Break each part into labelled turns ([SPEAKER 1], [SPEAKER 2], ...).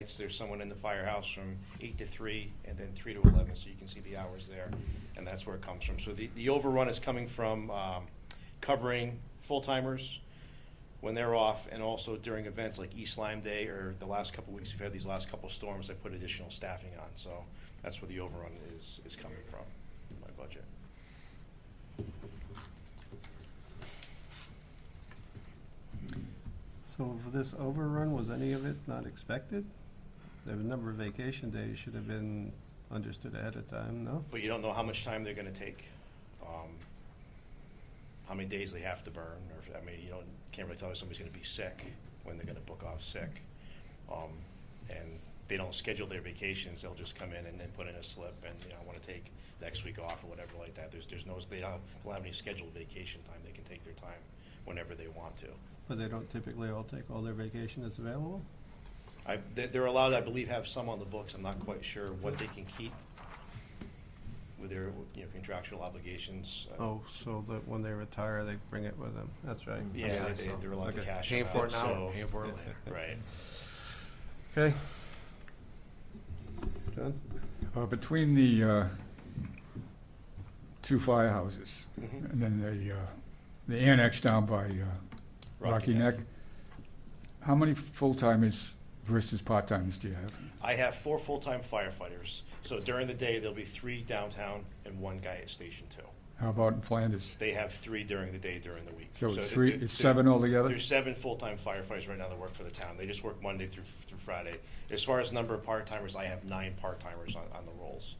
[SPEAKER 1] nights, there's someone in the firehouse from 8 to 3, and then 3 to 11, so you can see the hours there, and that's where it comes from. So the overrun is coming from covering full-timers when they're off, and also during events like East Lyme Day, or the last couple weeks we've had these last couple storms, I put additional staffing on, so that's where the overrun is coming from in my budget.
[SPEAKER 2] So for this overrun, was any of it not expected? There were a number of vacation days should have been understood ahead of time, no?
[SPEAKER 1] But you don't know how much time they're gonna take, how many days they have to burn, or, you can't really tell if somebody's gonna be sick, when they're gonna book off sick. And they don't schedule their vacations, they'll just come in and then put in a slip and, I wanna take next week off or whatever like that. There's no, they don't have any scheduled vacation time, they can take their time whenever they want to.
[SPEAKER 2] But they don't typically all take all their vacation that's available?
[SPEAKER 1] They're allowed, I believe, have some on the books. I'm not quite sure what they can keep with their, contractual obligations.
[SPEAKER 2] Oh, so that when they retire, they bring it with them, that's right.
[SPEAKER 1] Yeah,
[SPEAKER 3] so
[SPEAKER 1] they're allowed to
[SPEAKER 2] okay.
[SPEAKER 1] cash
[SPEAKER 3] Paying
[SPEAKER 1] it
[SPEAKER 3] for
[SPEAKER 1] out,
[SPEAKER 3] it now,
[SPEAKER 1] so-
[SPEAKER 3] paying for it later.
[SPEAKER 1] Right.
[SPEAKER 2] Okay. John?
[SPEAKER 4] Between the two firehouses,
[SPEAKER 1] Mhm.
[SPEAKER 4] and then the annex down by Rocky Neck, how many full-timers versus part-timers do you have?
[SPEAKER 1] I have 4 full-time firefighters. So during the day, there'll be 3 downtown and 1 guy at Station 2.
[SPEAKER 4] How about in Flanders?
[SPEAKER 1] They have 3 during the day during the week.
[SPEAKER 4] So it's
[SPEAKER 1] it-
[SPEAKER 4] three,
[SPEAKER 1] it-
[SPEAKER 4] it's 7 altogether?
[SPEAKER 1] There's 7 full-time firefighters right now that work for the town. They just work Monday through Friday. As far as number of part-timers, I have 9 part-timers on the rolls.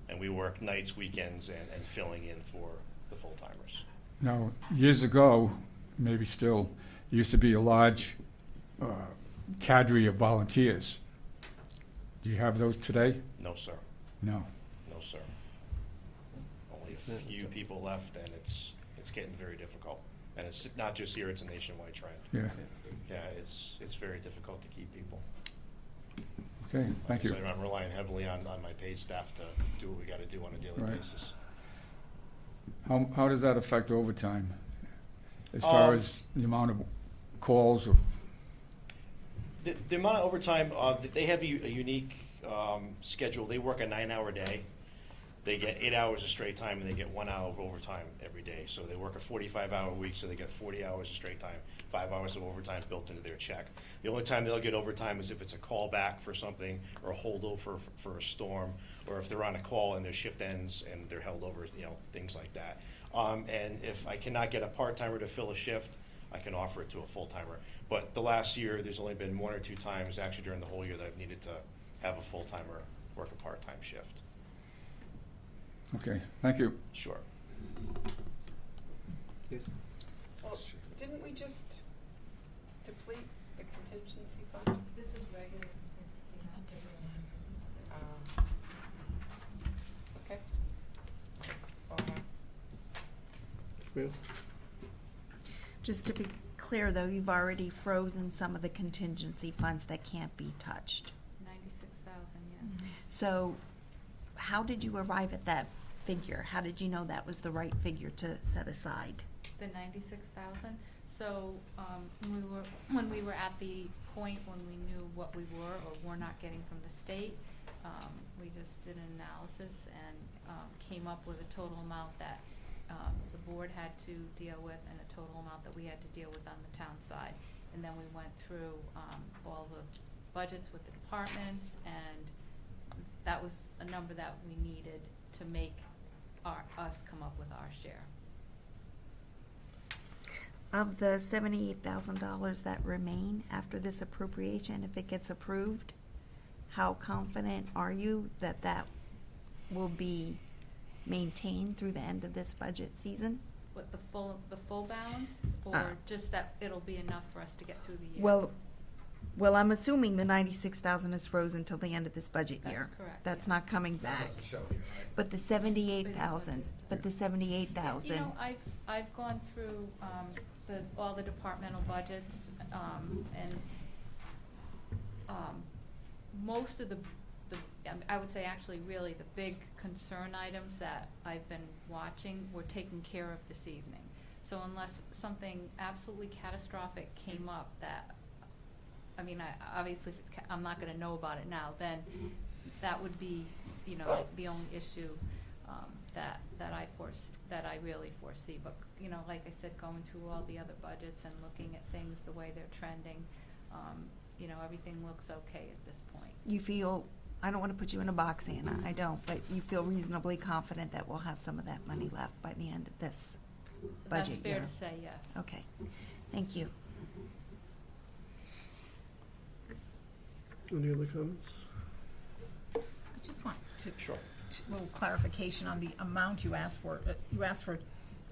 [SPEAKER 1] And we work nights, weekends, and filling in for the full-timers.
[SPEAKER 4] Now, years ago, maybe still, used to be a large cadre of volunteers. Do you have those today?
[SPEAKER 1] No, sir.
[SPEAKER 4] No.
[SPEAKER 1] No, sir. Only a few people left, and it's getting very difficult. And it's not just here, it's a nationwide trend.
[SPEAKER 4] Yeah.
[SPEAKER 1] Yeah, it's very difficult to keep people.
[SPEAKER 4] Okay, thank you.
[SPEAKER 1] Like I said, I'm relying heavily on my paid staff to do what we gotta do on a daily
[SPEAKER 4] Right.
[SPEAKER 1] basis.
[SPEAKER 4] How does that affect overtime? As far as the amount of calls or,
[SPEAKER 1] The amount of overtime, they have a unique schedule. They work a 9-hour day. They get 8 hours of straight time, and they get 1 hour of overtime every day. So they work a 45-hour week, so they get 40 hours of straight time, 5 hours of overtime built into their check. The only time they'll get overtime is if it's a call back for something, or a holdover for a storm, or if they're on a call and their shift ends and they're held over, things like that. And if I cannot get a part-timer to fill a shift, I can offer it to a full-timer. But the last year, there's only been 1 or 2 times, actually during the whole year, that I've needed to have a full-timer work a part-time shift.
[SPEAKER 4] okay, thank you.
[SPEAKER 1] Sure.
[SPEAKER 5] Well, didn't we just deplete the contingency fund?
[SPEAKER 6] This is regular contingency, not different one.
[SPEAKER 5] Okay. That's all I have.
[SPEAKER 7] Just to be clear, though, you've already frozen some of the contingency funds that can't be touched.
[SPEAKER 6] 96,000, yes.
[SPEAKER 7] So how did you arrive at that figure? How did you know that was the right figure to set aside?
[SPEAKER 6] The 96,000. So when we were at the point when we knew what we were or were not getting from the state, we just did an analysis and came up with a total amount that the board had to deal with and a total amount that we had to deal with on the town side. And then we went through all the budgets with the departments, and that was a number that we needed to make us come up with our share.
[SPEAKER 7] Of the $78,000 that remain after this appropriation, if it gets approved, how confident are you that that will be maintained through the end of this budget season?
[SPEAKER 6] What, the full balance, or just that it'll be enough for us to get through the year?
[SPEAKER 7] Well, I'm assuming the 96,000 is frozen till the end of this budget year.
[SPEAKER 6] That's correct.
[SPEAKER 7] That's not coming back.
[SPEAKER 3] Doesn't show here, right?
[SPEAKER 7] But the 78,000,
[SPEAKER 6] You know, I've gone through all the departmental budgets, and most of I would say actually really the big concern items that I've been watching were taken care of this evening. So unless something absolutely catastrophic came up that I mean, obviously, if it's I'm not gonna know about it now, then that would be, you know, the only issue, that I really foresee. But, you know, like I said, going through all the other budgets and looking at things, the way they're trending, you know, everything looks okay at this point.
[SPEAKER 7] You feel, I don't want to put you in a box, Anna, I don't, but you feel reasonably confident that we'll have some of that money left by the end of this budget year?
[SPEAKER 6] That's fair to say, yes.
[SPEAKER 7] Okay, thank you.
[SPEAKER 5] Any other comments?
[SPEAKER 3] I just want to,
[SPEAKER 1] Sure.
[SPEAKER 3] a little clarification on the amount you asked for. You asked for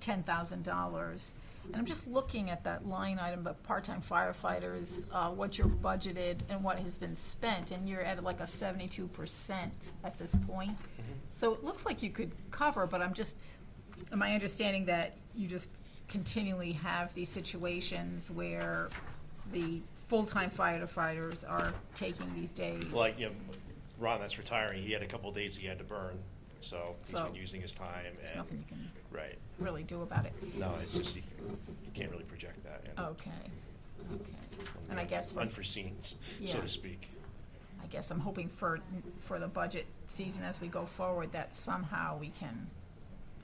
[SPEAKER 3] $10,000. And I'm just looking at that line item, the part-time firefighters, what you're budgeted and what has been spent, and you're at like a 72% at this point. So it looks like you could cover, but am I understanding that you just continually have these situations where the full-time firefighters are taking these days?
[SPEAKER 1] Like, you know, Ron that's retiring, he had a couple of days he had to burn, so he's
[SPEAKER 3] So,
[SPEAKER 1] been using his time.
[SPEAKER 3] There's
[SPEAKER 1] And
[SPEAKER 3] nothing you can
[SPEAKER 1] right.
[SPEAKER 3] really do about it.
[SPEAKER 1] No, it's just you can't really project that. You know?
[SPEAKER 3] Okay. And I guess
[SPEAKER 1] unforeseen, so
[SPEAKER 3] Yeah.
[SPEAKER 1] to speak.
[SPEAKER 3] I guess I'm hoping for the budget season as we go forward that somehow we can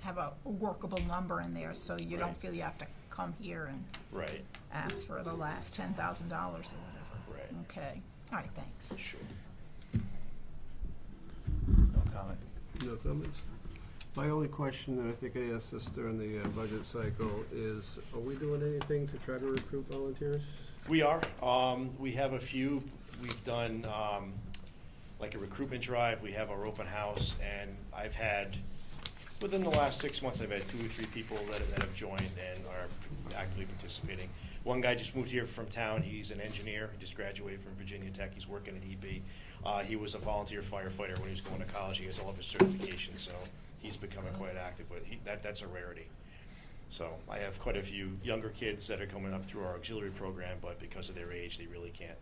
[SPEAKER 3] have a workable number in there so you don't
[SPEAKER 1] Right.
[SPEAKER 3] feel you have to come here and
[SPEAKER 1] Right.
[SPEAKER 3] ask for the last $10,000 or whatever.
[SPEAKER 1] Right.
[SPEAKER 3] Okay. All right, thanks.
[SPEAKER 1] Sure.
[SPEAKER 8] No comment.
[SPEAKER 5] No comments? My only question, and I think I asked this during the budget cycle, is are we doing anything to try to recruit volunteers?
[SPEAKER 1] We are. We have a few. We've done like a recruitment drive. We have our open house, and I've had, within the last 6 months, I've had 2 or 3 people that have joined and are actively participating. One guy just moved here from town. He's an engineer. He just graduated from Virginia Tech. He's working at EP. He was a volunteer firefighter when he was going to college. He has all of his certifications, so he's becoming quite active. But that's a rarity. So I have quite a few younger kids that are coming up through our auxiliary program, but because of their age, they really can't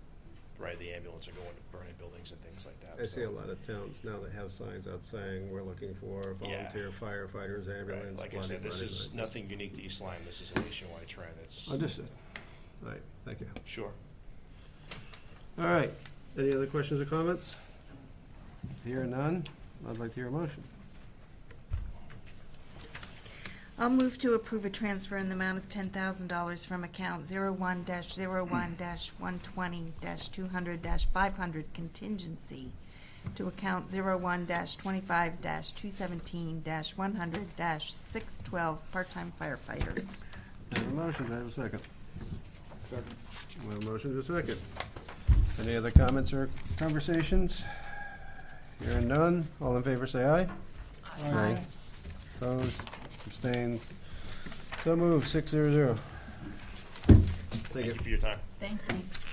[SPEAKER 1] ride the ambulance or go into burning buildings and things like that.
[SPEAKER 5] I see a lot of towns now that have signs up saying we're looking for
[SPEAKER 1] Yeah.
[SPEAKER 5] volunteer firefighters,
[SPEAKER 1] Right.
[SPEAKER 5] ambulance.
[SPEAKER 1] Like I said, this
[SPEAKER 5] flooding,
[SPEAKER 1] is
[SPEAKER 5] right?
[SPEAKER 1] nothing unique to East Lyme. This is a nationwide trend. It's
[SPEAKER 5] Understood. All right, thank you.
[SPEAKER 1] sure.
[SPEAKER 5] All right, any other questions or comments? Hear none, I'd like to hear a motion.
[SPEAKER 7] I'll move to approve a transfer in the amount of $10,000 from account 01-01-120-200-500 contingency to account 01-25-217-100-612 part-time firefighters.
[SPEAKER 5] I have a motion, I have a second.
[SPEAKER 8] Second.
[SPEAKER 5] We have a motion to a second. Any other comments or conversations? Hearing none, all in favor say aye.
[SPEAKER 7] Aye.
[SPEAKER 5] Opposed, abstained, so moved, 600.
[SPEAKER 1] Thank you for your time.
[SPEAKER 3] Thanks.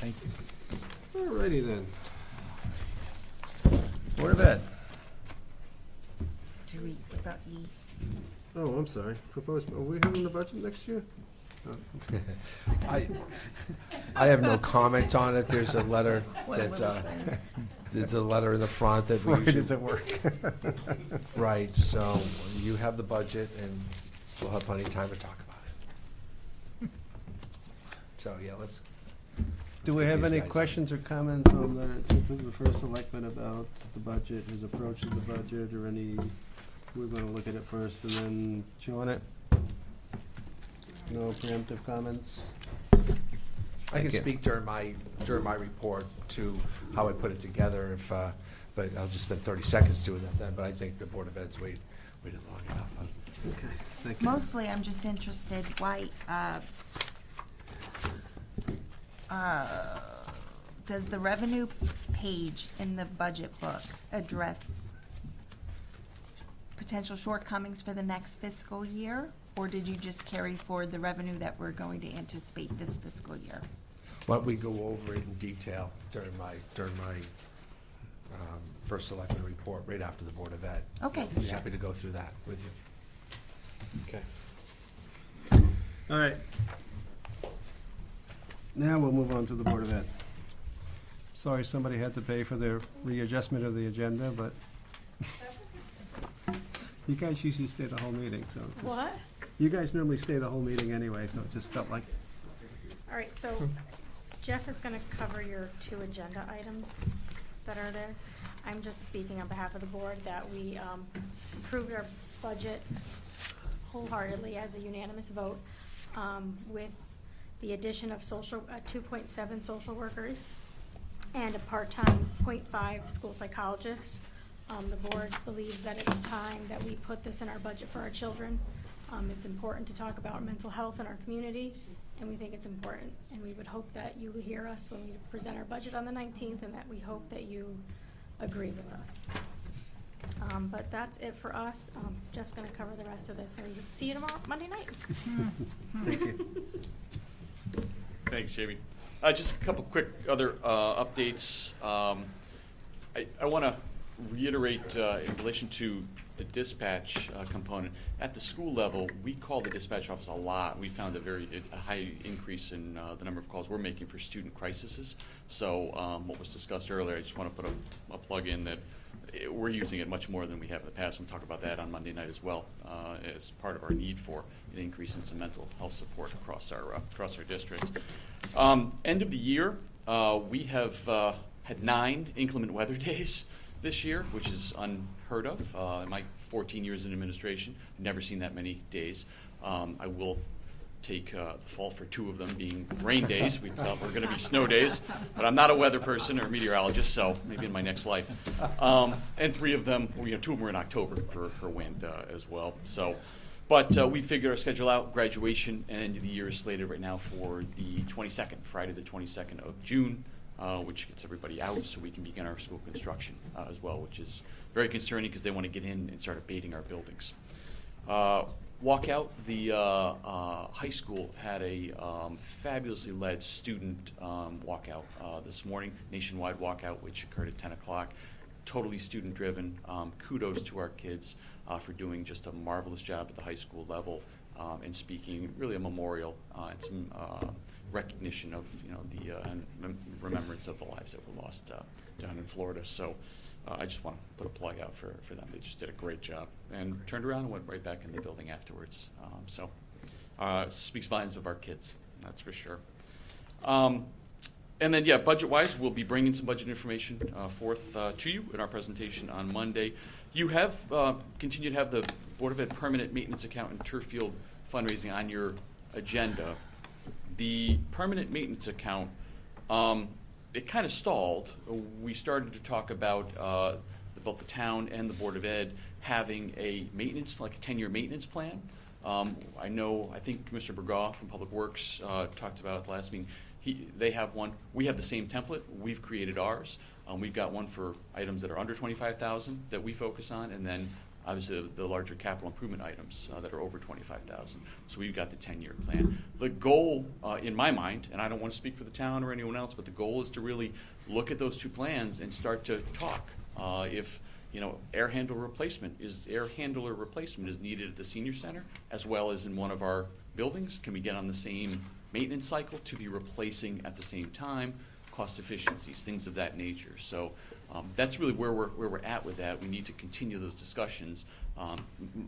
[SPEAKER 8] Thank you.
[SPEAKER 5] All righty then. Board of Ed.
[SPEAKER 7] Do we, what about E?
[SPEAKER 5] Oh, I'm sorry, proposed, are we having the budget next year? Oh,
[SPEAKER 9] I have no comment on it. There's a letter
[SPEAKER 3] What
[SPEAKER 9] that,
[SPEAKER 3] little thing.
[SPEAKER 9] there's a letter in the front that we
[SPEAKER 5] Why does
[SPEAKER 9] usually,
[SPEAKER 5] it work?
[SPEAKER 9] right, so you have the budget and we'll have plenty of time to talk about it. So, yeah, let's
[SPEAKER 5] Do we
[SPEAKER 9] get
[SPEAKER 5] have
[SPEAKER 9] these
[SPEAKER 5] any
[SPEAKER 9] guys in.
[SPEAKER 5] questions or comments on the first selectment about the budget, his approach to the budget, or any, we're gonna look at it first and then chew on it? No preemptive comments?
[SPEAKER 9] I can
[SPEAKER 5] Thank you.
[SPEAKER 9] speak during my report to how I put it together if, but I'll just spend 30 seconds doing that then, but I think the Board of Ed's waited long enough.
[SPEAKER 5] Okay, thank you.
[SPEAKER 7] Mostly, I'm just interested, why, does the revenue page in the budget book address potential shortcomings for the next fiscal year? Or did you just carry forward the revenue that we're going to anticipate this fiscal year?
[SPEAKER 9] Why don't we go over it in detail during my first selectman report, right after the Board of Ed.
[SPEAKER 7] Okay.
[SPEAKER 9] I'd be happy to go through that with you.
[SPEAKER 5] Okay. All right. Now we'll move on to the Board of Ed. Sorry, somebody had to pay for the readjustment of the agenda, but you guys usually stay the whole meeting, so. it just-
[SPEAKER 3] What?
[SPEAKER 5] You guys normally stay the whole meeting anyway, so it just felt like,
[SPEAKER 3] All right, so
[SPEAKER 10] Jeff is gonna cover your 2 agenda items that are there. I'm just speaking on behalf of the board that we approved our budget wholeheartedly as a unanimous vote, with the addition of 2.7 social workers and a part-time 0.5 school psychologist. The board believes that it's time that we put this in our budget for our children. It's important to talk about mental health in our community, and we think it's important. And we would hope that you hear us when we present our budget on the 19th, and that we hope that you agree with us. But that's it for us. Jeff's gonna cover the rest of this, and we'll see you tomorrow, Monday night.
[SPEAKER 2] Thank you.
[SPEAKER 11] Thanks, Jamie. Just a couple quick other updates. I want to reiterate in relation to the dispatch component. At the school level, we call the dispatch office a lot. We found a high increase in the number of calls we're making for student crises. So what was discussed earlier, I just want to put a plug in that we're using it much more than we have in the past. We'll talk about that on Monday night as well, as part of our need for an increase in some mental health support across our district. End of the year, we have had 9 inclement weather days this year, which is unheard of. In my 14 years in administration, I've never seen that many days. I will take the fault for 2 of them being rain days. We thought were going to be snow days, but I'm not a weather person or meteorologist, so maybe in my next life. And 3 of them, 2 of them were in October for wind as well. So, but we figured our schedule out. Graduation and end of the year is slated right now for the 22nd, Friday the 22nd of June, which gets everybody out so we can begin our school construction as well, which is very concerning because they want to get in and start abating our buildings. Walkout, the high school had a fabulously led student walkout this morning, nationwide walkout, which occurred at 10 o'clock. Totally student-driven. Kudos to our kids for doing just a marvelous job at the high school level and speaking really a memorial and some recognition of the remembrance of the lives that were lost down in Florida. So I just want to put a plug out for them. They just did a great job and turned around and went right back in the building afterwards. So speaks volumes of our kids, that's for sure. And then, budget-wise, we'll be bringing some budget information forth to you in our presentation on Monday. You have continued to have the Board of Ed permanent maintenance account and turf field fundraising on your agenda. The permanent maintenance account, it kind of stalled. We started to talk about both the town and the Board of Ed having a maintenance, like a 10-year maintenance plan. I think Mr. Bergaw from Public Works talked about it last meeting. They have one. We have the same template. We've created ours. We've got one for items that are under $25,000 that we focus on, and then obviously the larger capital improvement items that are over $25,000. So we've got the 10-year plan. The goal, in my mind, and I don't want to speak for the town or anyone else, but the goal is to really look at those 2 plans and start to talk. If air handler replacement is needed at the senior center as well as in one of our buildings, can we get on the same maintenance cycle to be replacing at the same time? Cost efficiencies, things of that nature. So that's really where we're at with that. We need to continue those discussions.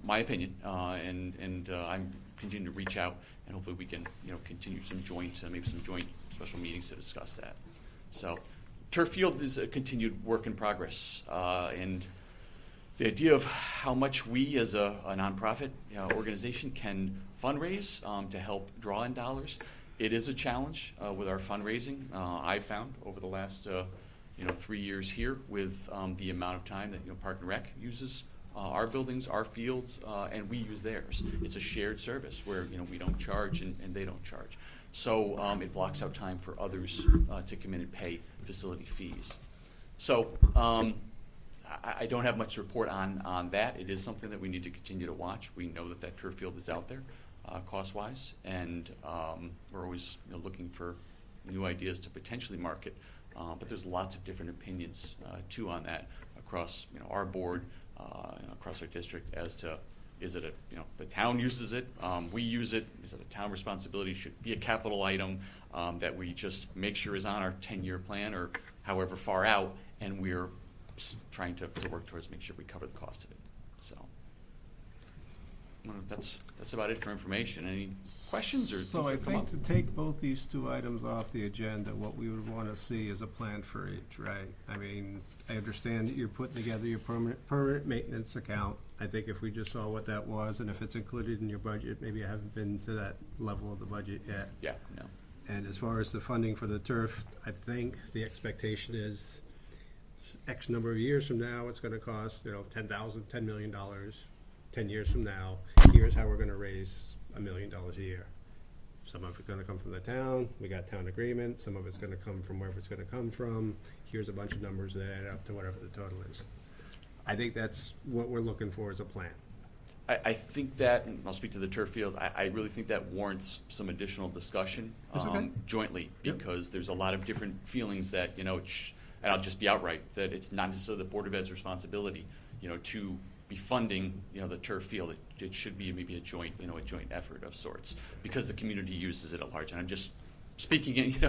[SPEAKER 11] My opinion, and I'm continuing to reach out, and hopefully we can continue some joint special meetings to discuss that. So turf field is a continued work in progress, and the idea of how much we as a nonprofit organization can fundraise to help draw in dollars. It is a challenge with our fundraising. I've found over the last 3 years here with the amount of time that Park and Rec uses our buildings, our fields, and we use theirs. It's a shared service where we don't charge and they don't charge. So it blocks out time for others to come in and pay facility fees. So I don't have much to report on that. It is something that we need to continue to watch. We know that turf field is out there. Cost-wise, and we're always looking for new ideas to potentially market. But there's lots of different opinions too on that across our board, across our district as to is it the town uses it, we use it, is it a town responsibility, should it be a capital item that we just make sure is on our 10-year plan or however far out, and we're trying to work towards make sure we cover the cost of it. So. Well, that's about it for information. Any questions or
[SPEAKER 2] So
[SPEAKER 11] things
[SPEAKER 2] I
[SPEAKER 11] that come up?
[SPEAKER 2] think to take both these two items off the agenda, what we would want to see is a plan for each, right? I mean, I understand that you're putting together your permanent maintenance account. I think if we just saw what that was, and if it's included in your budget, maybe I haven't been to that level of the budget yet.
[SPEAKER 11] Yeah, no.
[SPEAKER 2] And as far as the funding for the turf, I think the expectation is X number of years from now, it's gonna cost, $10 million. 10 years from now, here's how we're gonna raise $1 million a year. Some of it's gonna come from the town, we got town agreement, some of it's gonna come from wherever it's gonna come from. Here's a bunch of numbers that add up to whatever the total is. I think that's what we're looking for as a plan.
[SPEAKER 11] I think that, and I'll speak to the turf field, I really think that warrants some additional discussion
[SPEAKER 2] That's okay.
[SPEAKER 11] jointly,
[SPEAKER 2] Yep.
[SPEAKER 11] because there's a lot of different feelings that, and I'll just be outright, that it's not necessarily the Board of Ed's responsibility, to be funding, the turf field. It should be maybe a joint effort of sorts, because the community uses it at large. And I'm just speaking,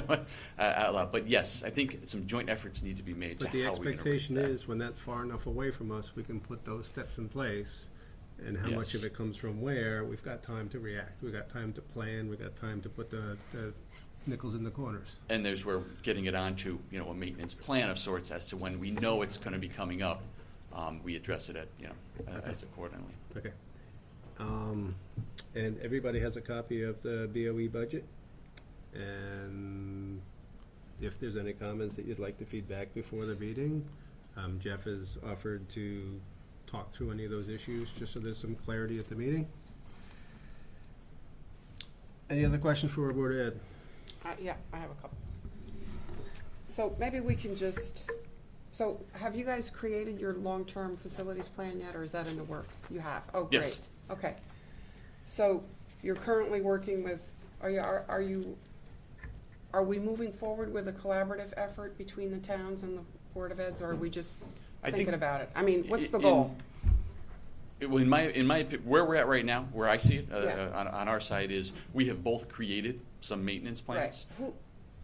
[SPEAKER 11] out loud. But yes, I think some joint efforts need to be made to
[SPEAKER 2] But the
[SPEAKER 11] how we're going to raise
[SPEAKER 2] expectation
[SPEAKER 11] that.
[SPEAKER 2] is, when that's far enough away from us, we can put those steps in place. And how much of
[SPEAKER 11] Yes.
[SPEAKER 2] it comes from where, we've got time to react. We've got time to plan, we've got time to put the nickels in the corners.
[SPEAKER 11] And there's where getting it onto, a maintenance plan of sorts as to when we know it's going to be coming up, we address it as accordingly.
[SPEAKER 2] Okay. And everybody has a copy of the BOE budget. And if there's any comments that you'd like to feedback before the meeting, Jeff has offered to talk through any of those issues, just so there's some clarity at the meeting. Any other questions for our Board of Ed?
[SPEAKER 12] Yeah, I have a couple. So maybe we can so have you guys created your long-term facilities plan yet, or is that in the works? You have? Oh, great.
[SPEAKER 11] Yes.
[SPEAKER 12] Okay. So you're currently working with, are we moving forward with a collaborative effort between the towns and the Board of Eds, or are we just thinking about it? I mean, what's the goal?
[SPEAKER 11] In my where we're at right now, where I see it
[SPEAKER 12] Yeah.
[SPEAKER 11] on our side is we have both created some maintenance plans,
[SPEAKER 12] Right.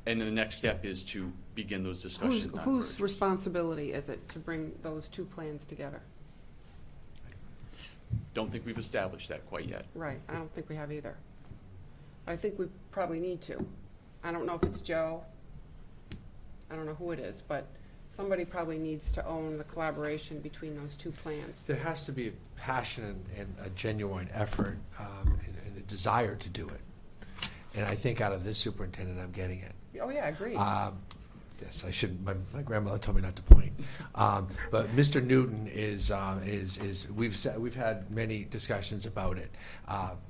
[SPEAKER 11] and then the next step is to begin those discussions. on
[SPEAKER 12] Whose
[SPEAKER 11] mergers.
[SPEAKER 12] responsibility is it to bring those two plans together?
[SPEAKER 11] Don't think we've established that quite yet.
[SPEAKER 12] Right, I don't think we have either. I think we probably need to. I don't know if it's Joe. I don't know who it is, but somebody probably needs to own the collaboration between those two plans.
[SPEAKER 9] There has to be a passion and a genuine effort and a desire to do it. And I think out of this superintendent, I'm getting it.
[SPEAKER 12] Oh, yeah, agreed.
[SPEAKER 9] Yes, I shouldn't. My grandmother told me not to point. But Mr. Newton is we've had many discussions about it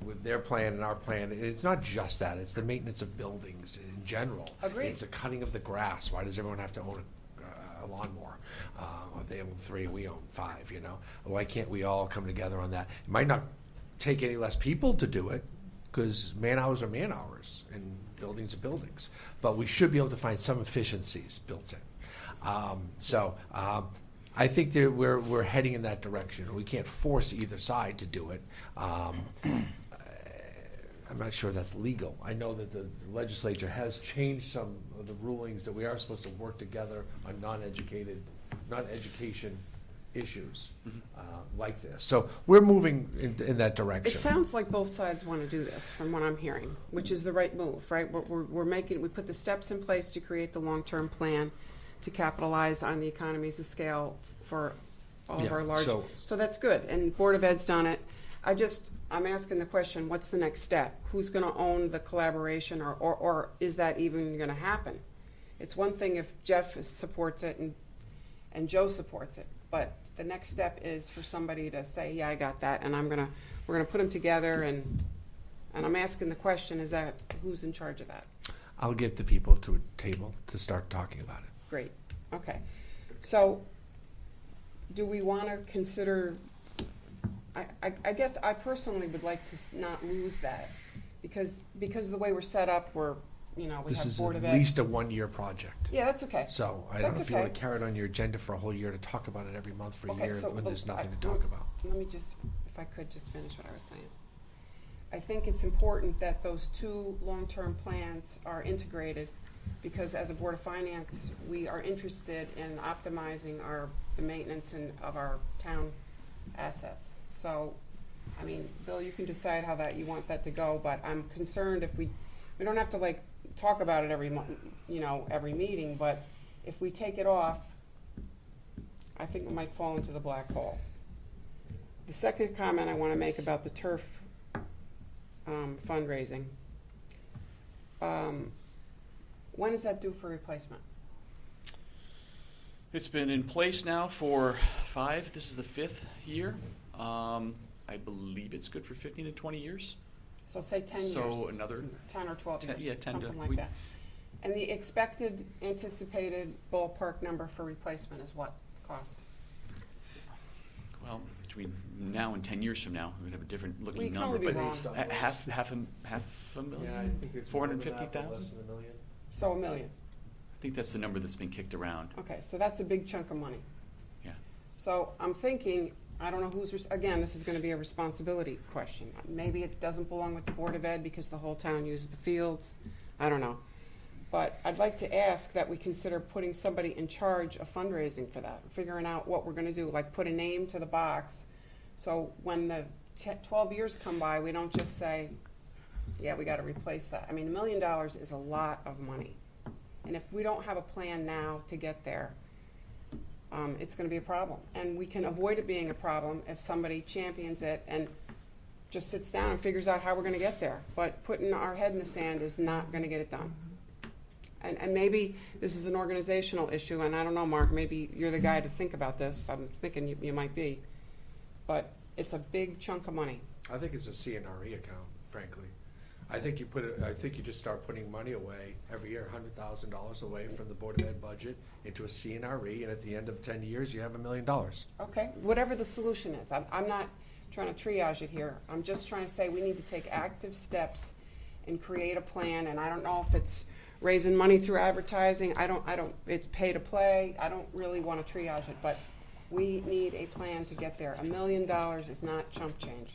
[SPEAKER 9] with their plan and our plan. It's not just that; it's the maintenance of buildings in general.
[SPEAKER 12] Agreed.
[SPEAKER 9] It's the cutting of the grass. Why does everyone have to own a lawnmower? They own 3, we own 5. Why can't we all come together on that? It might not take any less people to do it, because man hours are man hours and buildings are buildings. But we should be able to find some efficiencies built in. I think that we're heading in that direction. We can't force either side to do it. I'm not sure that's legal. I know that the legislature has changed some of the rulings that we are supposed to work together on non-education issues like this. So we're moving in that direction.
[SPEAKER 12] It sounds like both sides want to do this, from what I'm hearing, which is the right move, right? We put the steps in place to create the long-term plan to capitalize on the economies of scale for all of our large. So that's good, and Board of Ed's done it. I'm asking the question, what's the next step? Who's going to own the collaboration, or is that even going to happen? It's one thing if Jeff supports it and Joe supports it, but the next step is for somebody to say, yeah, I got that, and we're gonna put them together, and I'm asking the question, is that, who's in charge of that?
[SPEAKER 9] I'll get the people to a table to start talking about it.
[SPEAKER 12] Great, okay. So, do we want to consider, I guess I personally would like to not lose that, because the way we're set up, we
[SPEAKER 9] This
[SPEAKER 12] have
[SPEAKER 9] is
[SPEAKER 12] Board
[SPEAKER 9] at
[SPEAKER 12] of Ed.
[SPEAKER 9] least a one-year project.
[SPEAKER 12] Yeah, that's okay.
[SPEAKER 9] So I don't
[SPEAKER 12] That's
[SPEAKER 9] know if you want
[SPEAKER 12] okay.
[SPEAKER 9] to carry it on your agenda for a whole year to talk about it every month for a
[SPEAKER 12] Okay,
[SPEAKER 9] year
[SPEAKER 12] so,
[SPEAKER 9] when there's nothing to
[SPEAKER 12] I-
[SPEAKER 9] talk about.
[SPEAKER 12] Let me just, if I could, just finish what I was saying. I think it's important that those two long-term plans are integrated, because as a Board of Finance, we are interested in optimizing the maintenance of our town assets. So I mean, Bill, you can decide how that, you want that to go, but I'm concerned if we don't have to like talk about it every month, every meeting, but if we take it off, I think we might fall into the black hole. The second comment I want to make about the turf fundraising. When is that due for replacement?
[SPEAKER 11] It's been in place now for 5, this is the 5th year. I believe it's good for 15 to 20 years.
[SPEAKER 12] So say 10 years.
[SPEAKER 11] So another
[SPEAKER 12] 10 or 12 years,
[SPEAKER 11] 10 to
[SPEAKER 12] something like
[SPEAKER 11] we-
[SPEAKER 12] that. And the expected, anticipated ballpark number for replacement is what cost?
[SPEAKER 11] Well, between now and 10 years from now, we'd have a different
[SPEAKER 12] We
[SPEAKER 11] looking
[SPEAKER 12] can
[SPEAKER 11] number,
[SPEAKER 12] only be
[SPEAKER 11] but
[SPEAKER 12] wrong.
[SPEAKER 11] half a million? 450,000?
[SPEAKER 12] So $1 million.
[SPEAKER 11] I think that's the number that's been kicked around.
[SPEAKER 12] Okay, so that's a big chunk of money.
[SPEAKER 11] Yeah.
[SPEAKER 12] So I'm thinking, I don't know again, this is gonna be a responsibility question. Maybe it doesn't belong with the Board of Ed because the whole town uses the fields. I don't know. But I'd like to ask that we consider putting somebody in charge of fundraising for that, figuring out what we're gonna do, like put a name to the box. So when the 12 years come by, we don't just say, yeah, we gotta replace that. I mean, $1 million is a lot of money. And if we don't have a plan now to get there, it's going to be a problem. And we can avoid it being a problem if somebody champions it and just sits down and figures out how we're going to get there. But putting our head in the sand is not going to get it done. And maybe this is an organizational issue, and I don't know, Mark, maybe you're the guy to think about this. I'm thinking you might be. But it's a big chunk of money.
[SPEAKER 9] I think it's a CNRE account, frankly. I think you just start putting money away every year, $100,000 away from the Board of Ed budget into a CNRE, and at the end of 10 years, you have $1 million.
[SPEAKER 12] Okay, whatever the solution is. I'm not trying to triage it here. I'm just trying to say we need to take active steps and create a plan, and I don't know if it's raising money through advertising. It's pay to play. I don't really want to triage it, but we need a plan to get there. $1 million is not chump change.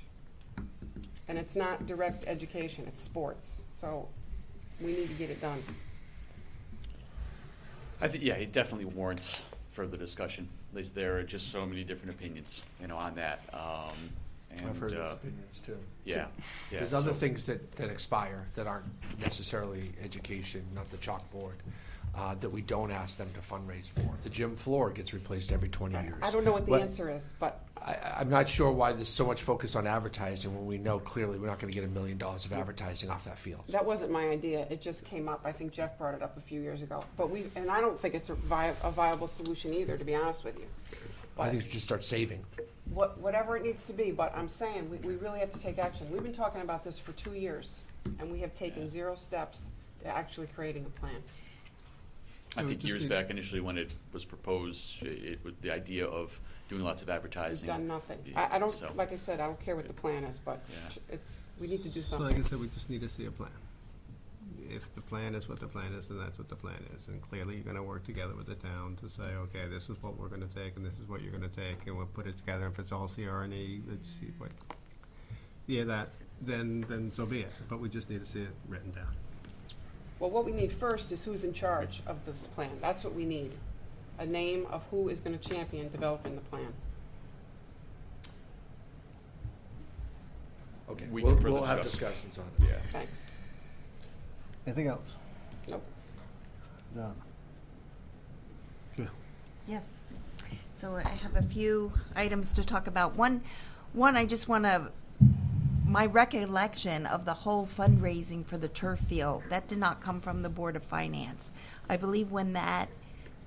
[SPEAKER 12] And it's not direct education, it's sports. So we need to get it done.
[SPEAKER 11] I think, yeah, it definitely warrants further discussion. At least there are just so many different opinions, on that.
[SPEAKER 9] I've heard those opinions too.
[SPEAKER 11] Yeah.
[SPEAKER 9] There's other things that expire that aren't necessarily education, not the chalkboard, that we don't ask them to fundraise for. The gym floor gets replaced every 20 years.
[SPEAKER 12] I don't know what the answer is, but
[SPEAKER 9] I'm not sure why there's so much focus on advertising when we know clearly we're not going to get $1 million of advertising off that field.
[SPEAKER 12] that wasn't my idea. It just came up. I think Jeff brought it up a few years ago. But and I don't think it's a viable solution either, to be honest with you.
[SPEAKER 9] I think we should just start saving.
[SPEAKER 12] Whatever it needs to be, but I'm saying we really have to take action. We've been talking about this for 2 years, and we have taken 0 steps to actually creating a plan.
[SPEAKER 11] I think years back, initially when it was proposed, it was the idea of doing lots of
[SPEAKER 12] We've
[SPEAKER 11] advertising.
[SPEAKER 12] done nothing.
[SPEAKER 11] Yeah,
[SPEAKER 12] I don't,
[SPEAKER 11] so-
[SPEAKER 12] like I said, I don't care what the plan is, but
[SPEAKER 11] Yeah.
[SPEAKER 12] we need to do
[SPEAKER 2] So like
[SPEAKER 12] something.
[SPEAKER 2] I said, we just need to see a plan. If the plan is what the plan is, then that's what the plan is. And clearly, you're gonna work together with the town to say, okay, this is what we're gonna take, and this is what you're gonna take, and we'll put it together. If it's all CRNE, let's see what, then so be it. But we just need to see it written down.
[SPEAKER 12] Well, what we need first is who's in charge of this plan. That's what we need. A name of who is gonna champion developing the plan.
[SPEAKER 9] Okay,
[SPEAKER 11] We
[SPEAKER 9] we'll
[SPEAKER 11] can further
[SPEAKER 9] have
[SPEAKER 11] discuss.
[SPEAKER 9] discussions on it.
[SPEAKER 11] Yeah.
[SPEAKER 12] Thanks.
[SPEAKER 5] Anything else?
[SPEAKER 12] Nope.
[SPEAKER 5] Done.
[SPEAKER 7] Yes. So I have a few items to talk about. One, I just want to, my recollection of the whole fundraising for the turf field, that did not come from the Board of Finance. I believe when that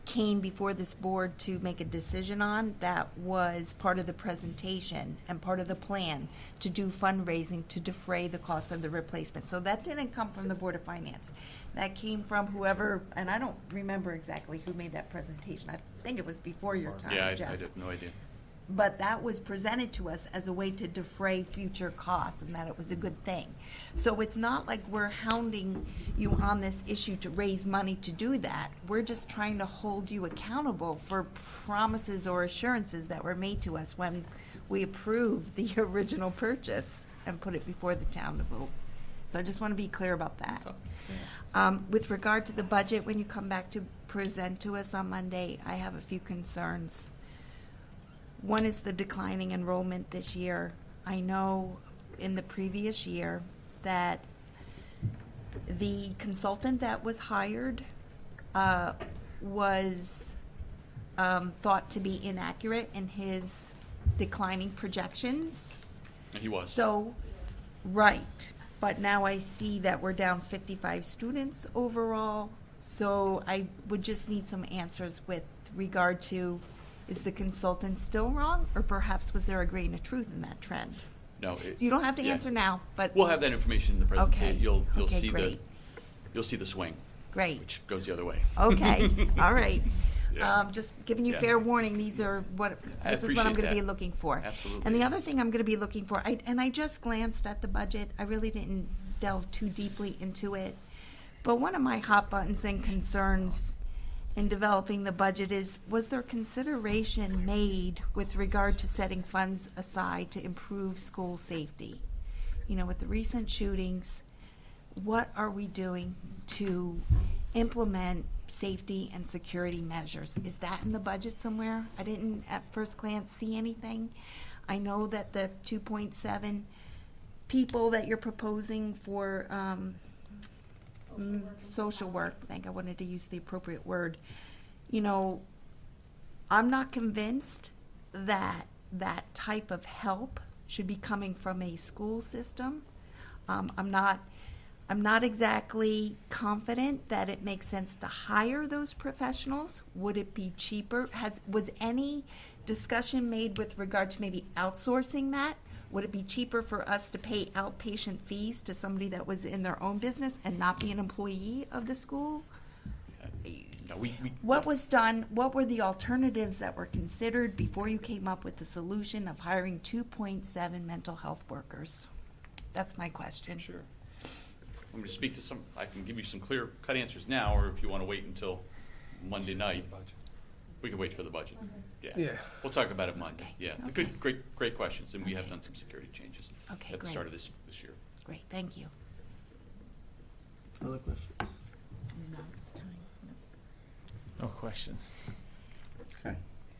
[SPEAKER 7] came before this board to make a decision on, that was part of the presentation and part of the plan to do fundraising to defray the cost of the replacement. So that didn't come from the Board of Finance. That came from whoever, and I don't remember exactly who made that presentation. I think it was before your time,
[SPEAKER 11] Yeah,
[SPEAKER 7] Jeff.
[SPEAKER 11] I have no idea.
[SPEAKER 7] But that was presented to us as a way to defray future costs and that it was a good thing. So it's not like we're hounding you on this issue to raise money to do that. We're just trying to hold you accountable for promises or assurances that were made to us when we approved the original purchase and put it before the town to vote. So I just want to be clear about that. With regard to the budget, when you come back to present to us on Monday, I have a few concerns. One is the declining enrollment this year. I know in the previous year that the consultant that was hired was thought to be inaccurate in his declining projections.
[SPEAKER 11] And he was.
[SPEAKER 7] So, right, but now I see that we're down 55 students overall, so I would just need some answers with regard to, is the consultant still wrong, or perhaps was there a grain of truth in that trend?
[SPEAKER 11] No.
[SPEAKER 7] You don't have to
[SPEAKER 11] yeah.
[SPEAKER 7] answer now, but.
[SPEAKER 11] We'll have that information in the presentation.
[SPEAKER 7] Okay.
[SPEAKER 11] You'll
[SPEAKER 7] Okay,
[SPEAKER 11] see
[SPEAKER 7] great.
[SPEAKER 11] you'll see the swing,
[SPEAKER 7] Great,
[SPEAKER 11] which goes the other way.
[SPEAKER 7] okay, all right.
[SPEAKER 11] Yeah.
[SPEAKER 7] Just giving you
[SPEAKER 11] Yeah.
[SPEAKER 7] fair warning, this is what I'm
[SPEAKER 11] appreciate
[SPEAKER 7] gonna be
[SPEAKER 11] that.
[SPEAKER 7] looking for.
[SPEAKER 11] Absolutely.
[SPEAKER 7] And the other thing I'm gonna be looking for, I just glanced at the budget, I really didn't delve too deeply into it. But one of my hot buttons and concerns in developing the budget is, was there consideration made with regard to setting funds aside to improve school safety? You know, with the recent shootings, what are we doing to implement safety and security measures? Is that in the budget somewhere? I didn't at first glance see anything. I know that the 2.7 people that you're proposing for social work, I think I wanted to use the appropriate word. You know, I'm not convinced that that type of help should be coming from a school system. I'm not exactly confident that it makes sense to hire those professionals. Would it be cheaper? Was any discussion made with regard to maybe outsourcing that? Would it be cheaper for us to pay outpatient fees to somebody that was in their own business and not be an employee of the school?
[SPEAKER 11] No,
[SPEAKER 7] What was done, what were the alternatives that were considered before you came up with the solution of hiring 2.7 mental health workers? That's my question.
[SPEAKER 11] Sure. I'm going to speak to some. I can give you some clear cut answers now, or if you want to wait until Monday night, we can wait for the budget.
[SPEAKER 2] Yeah.
[SPEAKER 11] We'll talk about it Monday.
[SPEAKER 7] Okay.
[SPEAKER 11] Yeah.
[SPEAKER 7] Okay.
[SPEAKER 11] Good, great questions, and we have
[SPEAKER 7] Okay.
[SPEAKER 11] done some security changes
[SPEAKER 7] Okay,
[SPEAKER 11] at the
[SPEAKER 7] great.
[SPEAKER 11] start of this year.
[SPEAKER 7] Great, thank you.
[SPEAKER 5] Other questions?
[SPEAKER 3] No, it's time.
[SPEAKER 8] No questions.
[SPEAKER 2] Okay.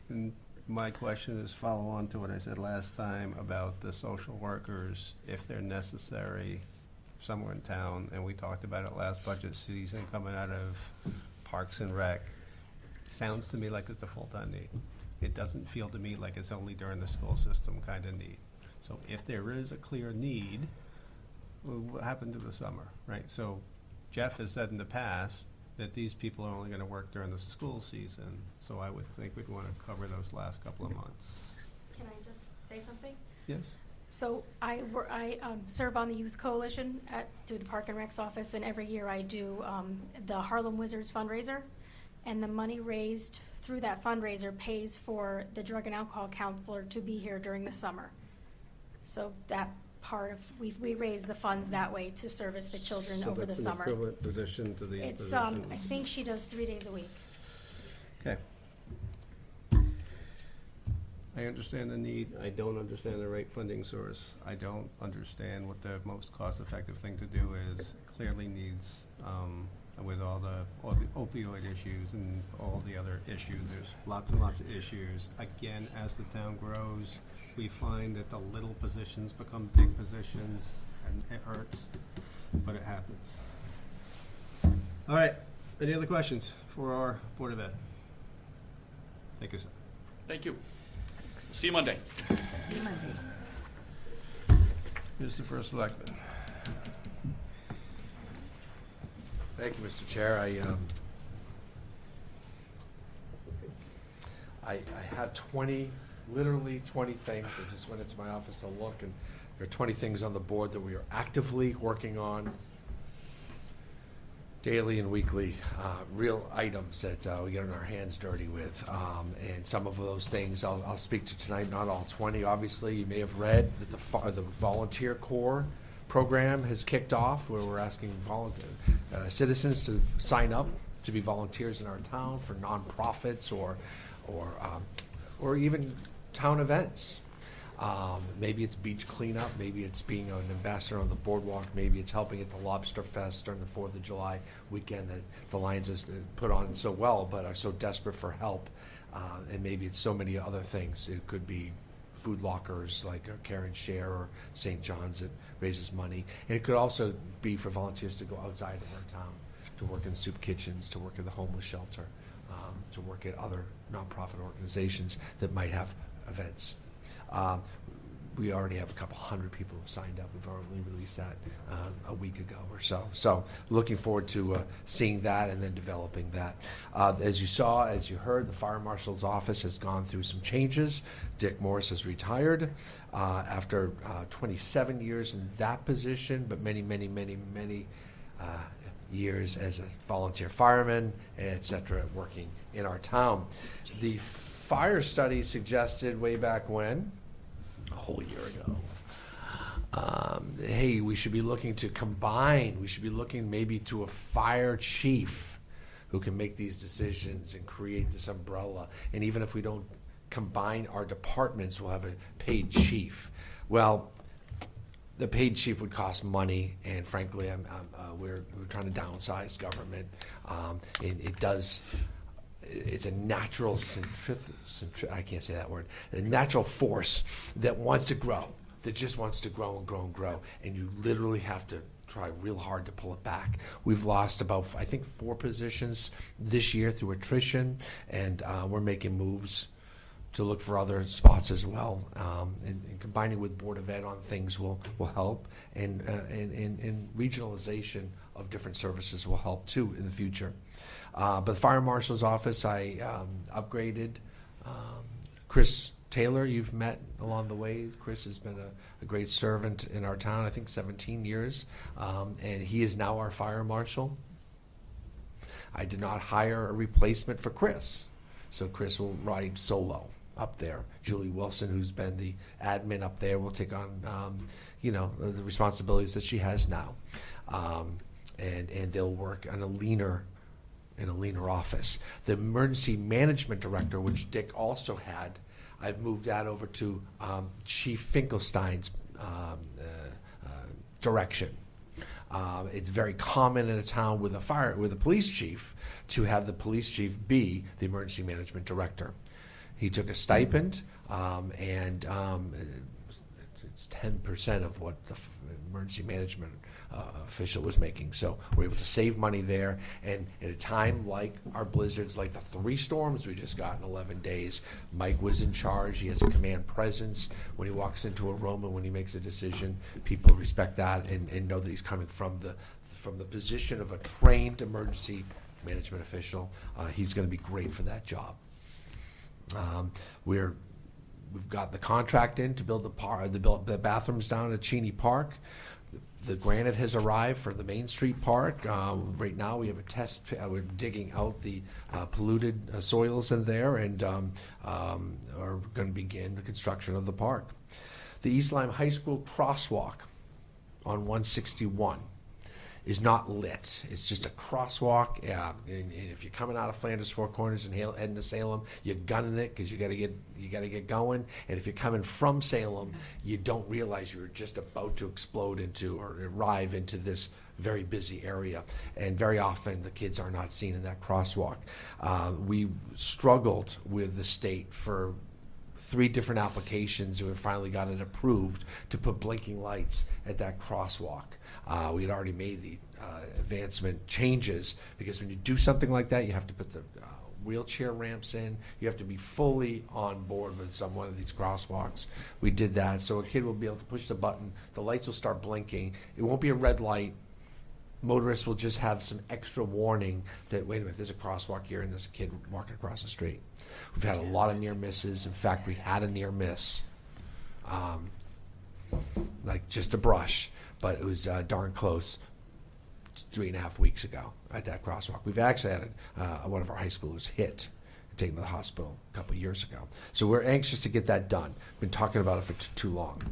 [SPEAKER 2] And my question is follow on to what I said last time about the social workers, if they're necessary somewhere in town, and we talked about it last budget season coming out of Parks and Rec. Sounds to me like it's a full-time need. It doesn't feel to me like it's only during the school system kind of need. So if there is a clear need, well, what happened to the summer, right? So Jeff has said in the past that these people are only gonna work during the school season, so I would think we'd wanna cover those last couple of months.
[SPEAKER 10] Can I just say something?
[SPEAKER 2] Yes?
[SPEAKER 10] So I serve on the Youth Coalition through the Park and Rec's office, and every year I do the Harlem Wizards fundraiser, and the money raised through that fundraiser pays for the drug and alcohol counselor to be here during the summer. So that part of, we raise the funds that way to service the children over the summer.
[SPEAKER 2] So that's an equivalent position to these
[SPEAKER 10] It's,
[SPEAKER 2] positions?
[SPEAKER 10] I think she does 3 days a week.
[SPEAKER 2] Okay. I understand the need. I don't understand the right funding source. I don't understand what the most cost-effective thing to do is. Clearly needs, with all the opioid issues and all the other issues, there's lots and lots of issues. Again, as the town grows, we find that the little positions become big positions, and it hurts, but it happens. All right, any other questions for our Board of Ed? Thank you, sir.
[SPEAKER 11] Thank you. See you Monday.
[SPEAKER 7] See you Monday.
[SPEAKER 2] Here's the first selectman.
[SPEAKER 9] Thank you, Mr. Chair. I have 20, literally 20 things. I just went into my office to look, and there are 20 things on the board that we are actively working on, daily and weekly, real items that we get our hands dirty with. And some of those things I'll speak to tonight, not all 20. Obviously, you may have read that the Volunteer Corps program has kicked off, where we're asking citizens to sign up to be volunteers in our town for nonprofits or even town events. Maybe it's beach cleanup, maybe it's being an ambassador on the boardwalk, maybe it's helping at the Lobster Fest during the 4th of July weekend that the Lions has put on so well but are so desperate for help. And maybe it's so many other things. It could be food lockers like Care and Share or St. John's that raises money. And it could also be for volunteers to go outside of our town, to work in soup kitchens, to work at the homeless shelter, to work at other nonprofit organizations that might have events. We already have a couple hundred people who signed up. We've already released that a week ago or so. So looking forward to seeing that and then developing that. As you saw, as you heard, the Fire Marshal's office has gone through some changes. Dick Morris has retired after 27 years in that position, but many years as a volunteer fireman, et cetera, working in our town. The fire study suggested way back when, a whole year ago, hey, we should be looking to combine, we should be looking maybe to a fire chief who can make these decisions and create this umbrella. And even if we don't combine our departments, we'll have a paid chief. Well, the paid chief would cost money, and frankly, we're trying to downsize government. And it does. It's a natural I can't say that word. A natural force that wants to grow, that just wants to grow and grow and grow, and you literally have to try real hard to pull it back. We've lost about, I think, 4 positions this year through attrition, and we're making moves to look for other spots as well. And combining with Board of Ed on things will help, and regionalization of different services will help too in the future. But the Fire Marshal's office, I upgraded. Chris Taylor, you've met along the way. Chris has been a great servant in our town, I think 17 years, and he is now our Fire Marshal. I did not hire a replacement for Chris, so Chris will ride solo up there. Julie Wilson, who's been the admin up there, will take on the responsibilities that she has now, and they'll work on a leaner office. The emergency management director, which Dick also had, I've moved that over to Chief Finkelstein's direction. It's very common in a town with a police chief to have the police chief be the emergency management director. He took a stipend, and it's 10% of what the emergency management official was making. So we're able to save money there. And at a time like our blizzards, like the 3 storms we just got in 11 days, Mike was in charge. He has a command presence. When he walks into a room and when he makes a decision, people respect that and know that he's coming from the position of a trained emergency management official. He's going to be great for that job. We've got the contract in to build the bathrooms down at Cheney Park. The granite has arrived for the Main Street Park. Right now we have a test. We're digging out the polluted soils in there, and are going to begin the construction of the park. The East Lyme High School crosswalk on 161 is not lit. It's just a crosswalk. And if you're coming out of Flanders Four Corners and heading to Salem, you're gunning it because you got to get going. And if you're coming from Salem, you don't realize you're just about to explode into or arrive into this very busy area. And very often the kids are not seen in that crosswalk. We struggled with the state for 3 different applications, and we finally got it approved to put blinking lights at that crosswalk. We had already made the advancement changes, because when you do something like that, you have to put the wheelchair ramps in. You have to be fully on board with one of these crosswalks. We did that, so a kid will be able to push the button. The lights will start blinking. It won't be a red light. Motorists will just have some extra warning that, wait a minute, there's a crosswalk here and there's a kid walking across the street. We've had a lot of near misses. In fact, we had a near miss, like just a brush, but it was darn close 3.5 weeks ago at that crosswalk. We've actually had one of our high schoolers hit and taken to the hospital a couple of years ago. So we're anxious to get that done. Been talking about it for too long.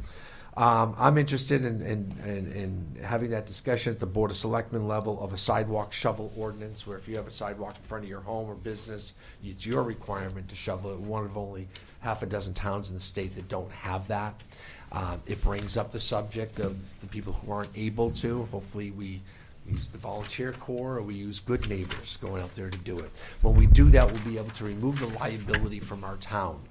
[SPEAKER 9] I'm interested in having that discussion at the Board of Selectmen level of a sidewalk shovel ordinance, where if you have a sidewalk in front of your home or business, it's your requirement to shovel it. One of only half a dozen towns in the state that don't have that. It brings up the subject of the people who aren't able to. Hopefully we use the volunteer corps, or we use good neighbors going out there to do it. When we do that, we'll be able to remove the liability from our town,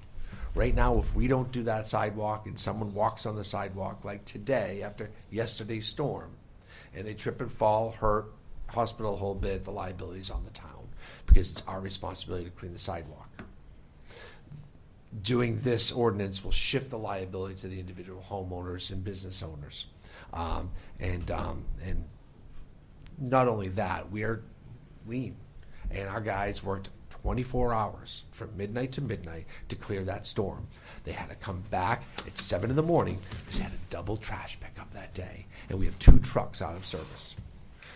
[SPEAKER 9] Right now, if we don't do that sidewalk and someone walks on the sidewalk like today after yesterday's storm, and they trip and fall, hurt, hospital a whole bit, the liability's on the town because it's our responsibility to clean the sidewalk. Doing this ordinance will shift the liability to the individual homeowners and business owners. And not only that, we are lean. And our guys worked 24 hours from midnight to midnight to clear that storm. They had to come back at 7 in the morning because they had a double trash pickup that day. And we have 2 trucks out of service.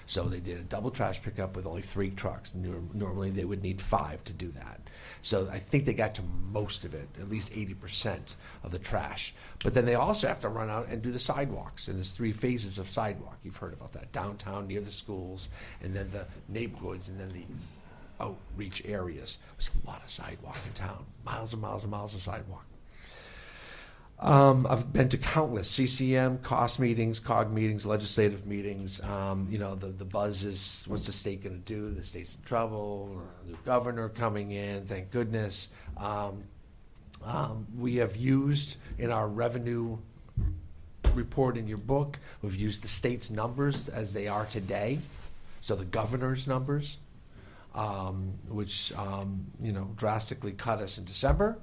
[SPEAKER 9] So they did a double trash pickup with only 3 trucks. Normally they would need 5 to do that. So I think they got to most of it, at least 80% of the trash. But then they also have to run out and do the sidewalks. And there's 3 phases of sidewalk. You've heard about that. Downtown, near the schools, and then the neighborhoods, and then the outreach areas. There's a lot of sidewalk in town. Miles and miles and miles of sidewalk. I've been to countless CCM, cost meetings, COG meetings, legislative meetings. The buzz is, what's the state going to do? The state's in trouble. New governor coming in, thank goodness. We have used in our revenue report in your book, we've used the state's numbers as they are today. So the governor's numbers, which drastically cut us in December.